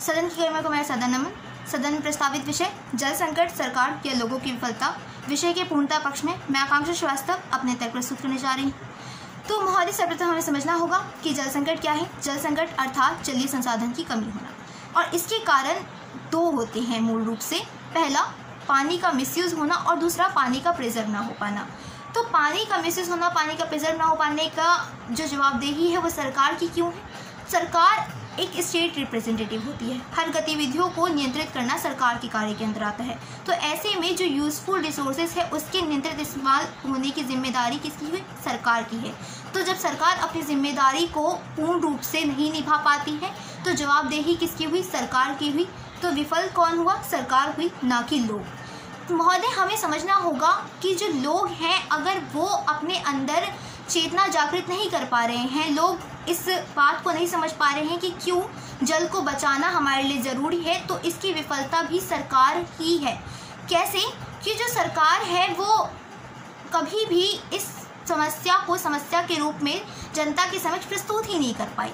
सदन की गरिमा को मेरा सदन नमन। सदन में प्रस्तावित विषय जल संकट, सरकार या लोगों की विफलता। विषय के पूर्णता पक्ष में मैं आकांक्षा श्रीवास्तव अपने तर्क प्रस्तुत करने जा रही हूँ। तो महोदय, सर्वप्रथम हमें समझना होगा कि जल संकट क्या है। जल संकट अर्थात जलीय संसाधन की कमी होना, और इसके कारण दो होते हैं मूल रूप से। पहला, पानी का मिसयूज़ होना, और दूसरा पानी का प्रिजर्व ना हो पाना। तो पानी का मिसयूज़ होना, पानी का प्रिजर्व ना हो पाने का जो जवाबदेही है वो सरकार की क्यों है? सरकार एक स्टेट रिप्रेजेंटेटिव होती है। हर गतिविधियों को नियंत्रित करना सरकार के कार्य के अंदर आता है। तो ऐसे में जो यूजफुल रिसोर्सेज है उसके नियंत्रित इस्तेमाल होने की जिम्मेदारी किसकी हुई? सरकार की है। तो जब सरकार अपनी जिम्मेदारी को पूर्ण रूप से नहीं निभा पाती है तो जवाबदेही किसकी हुई? सरकार की हुई। तो विफल कौन हुआ? सरकार हुई, ना कि लोग। महोदय, हमें समझना होगा कि जो लोग हैं अगर वो अपने अंदर चेतना जागृत नहीं कर पा रहे हैं, लोग इस बात को नहीं समझ पा रहे हैं कि क्यों जल को बचाना हमारे लिए ज़रूरी है, तो इसकी विफलता भी सरकार ही है। कैसे? कि जो सरकार है वो कभी भी इस समस्या को समस्या के रूप में जनता के समक्ष प्रस्तुत ही नहीं कर पाई।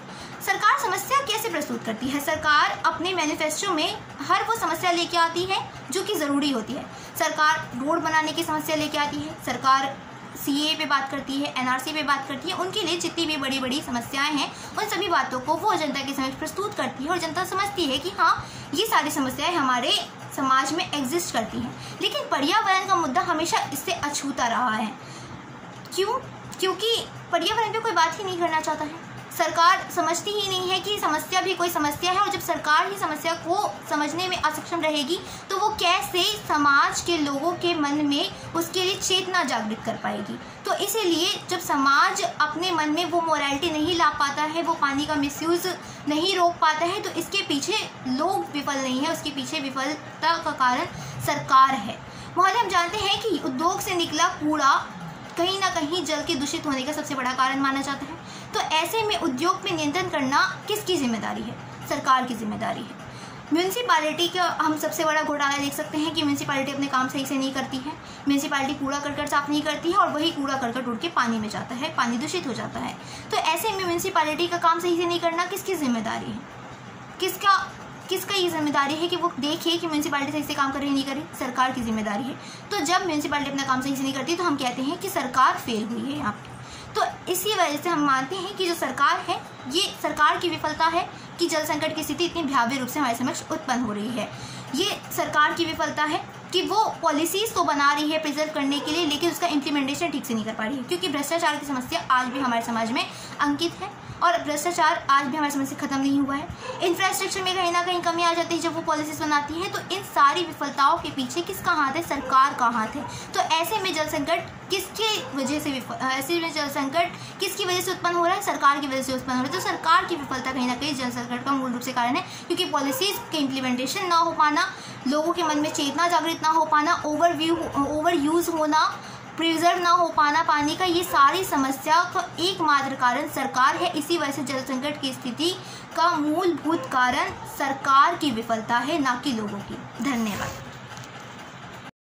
सरकार समस्या कैसे प्रस्तुत करती है? सरकार अपने मैनिफेस्टो में हर वो समस्या लेके आती है जो कि ज़रूरी होती है। सरकार रोड बनाने की समस्या लेके आती है, सरकार सीए पे बात करती है, एनआरसी पे बात करती है। उनके लिए जितनी भी बड़ी बड़ी समस्याएं हैं उन सभी बातों को वो जनता के समक्ष प्रस्तुत करती है, और जनता समझती है कि हाँ, ये सारी समस्याएं हमारे समाज में एग्जिस्ट करती हैं। लेकिन पर्यावरण का मुद्दा हमेशा इससे अछूता रहा है। क्यों? क्योंकि पर्यावरण पे कोई बात ही नहीं करना चाहता है। सरकार समझती ही नहीं है कि समस्या भी कोई समस्या है, और जब सरकार ही समस्या को समझने में असक्षम रहेगी तो वो कैसे समाज के लोगों के मन में उसके लिए चेतना जागृत कर पाएगी। तो इसीलिए जब समाज अपने मन में वो मोरालिटी नहीं ला पाता है, वो पानी का मिसयूज़ नहीं रोक पाता है, तो इसके पीछे लोग विफल नहीं है, उसके पीछे विफलता का कारण सरकार है। महोदय, हम जानते हैं कि उद्योग से निकला कूड़ा कहीं ना कहीं जल के दूषित होने का सबसे बड़ा कारण माना जाता है। तो ऐसे में उद्योग पे नियंत्रण करना किसकी जिम्मेदारी है? सरकार की जिम्मेदारी है। म्यूनसिपैलिटी का हम सबसे बड़ा घोटाला देख सकते हैं कि म्यूनसिपैलिटी अपने काम सही से नहीं करती है। म्यूनसिपैलिटी कूड़ा करकट साफ नहीं करती है, और वही कूड़ा करकट उड़ के पानी में जाता है, पानी दूषित हो जाता है। तो ऐसे में म्यूनसिपैलिटी का काम सही से नहीं करना किसकी जिम्मेदारी है? किसका ये जिम्मेदारी है कि वो देखे कि म्यूनसिपैलिटी सही से काम कर रही नहीं कर रही? सरकार की जिम्मेदारी है। तो जब म्यूनसिपैलिटी अपना काम सही से नहीं करती तो हम कहते हैं कि सरकार फेल हुई है यहाँ पे। तो इसी वजह से हम मानते हैं कि जो सरकार है, ये सरकार की विफलता है कि जल संकट की स्थिति इतनी भयावह रूप से हमारे समक्ष उत्पन्न हो रही है। ये सरकार की विफलता है कि वो पॉलिसीज़ तो बना रही है प्रिजर्व करने के लिए, लेकिन उसका इम्प्लीमेंटेशन ठीक से नहीं कर पा रही है। क्योंकि भ्रष्टाचार की समस्या आज भी हमारे समाज में अंकित है, और भ्रष्टाचार आज भी हमारे समाज से ख़त्म नहीं हुआ है। इंफ्रास्ट्रक्चर में कहीं ना कहीं कमी आ जाती है जब वो पॉलिसीज़ बनाती है। तो इन सारी विफलताओं के पीछे किसका हाथ है? सरकार का हाथ है। तो ऐसे में जल संकट किसकी वजह से जल संकट किसकी वजह से उत्पन्न हो रहा है? सरकार की वजह से उत्पन्न हो रहा है। तो सरकार की विफलता कहीं ना कहीं जल संकट का मूल रूप से कारण है, क्योंकि पॉलिसीज़ के इम्प्लीमेंटेशन ना हो पाना, लोगों के मन में चेतना जागृत ना हो पाना, ओवर यूज़ होना, प्रिजर्व ना हो पाना पानी का, ये सारी समस्या का एकमात्र कारण सरकार है। इसी वजह से जल संकट की स्थिति का मूलभूत कारण सरकार की विफलता है, ना कि लोगों की। धन्यवाद।